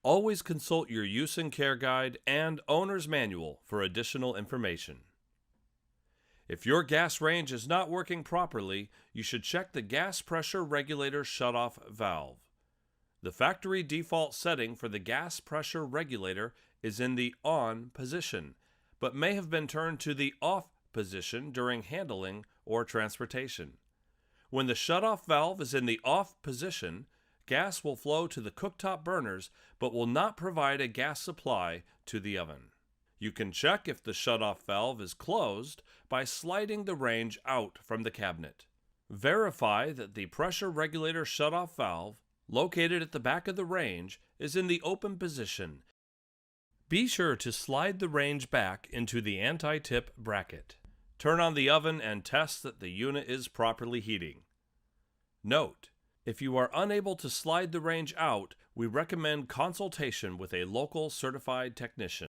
Always consult your use and care guide and owner's manual for additional information. If your gas range is not working properly, you should check the gas pressure regulator shutoff valve. The factory default setting for the gas pressure regulator is in the on position, but may have been turned to the off position during handling or transportation. When the shutoff valve is in the off position, gas will flow to the cooktop burners but will not provide a gas supply to the oven. You can check if the shutoff valve is closed by sliding the range out from the cabinet. Verify that the pressure regulator shutoff valve, located at the back of the range, is in the open position. Be sure to slide the range back into the anti-tip bracket. Turn on the oven and test that the unit is properly heating. Note: if you are unable to slide the range out, we recommend consultation with a local certified technician.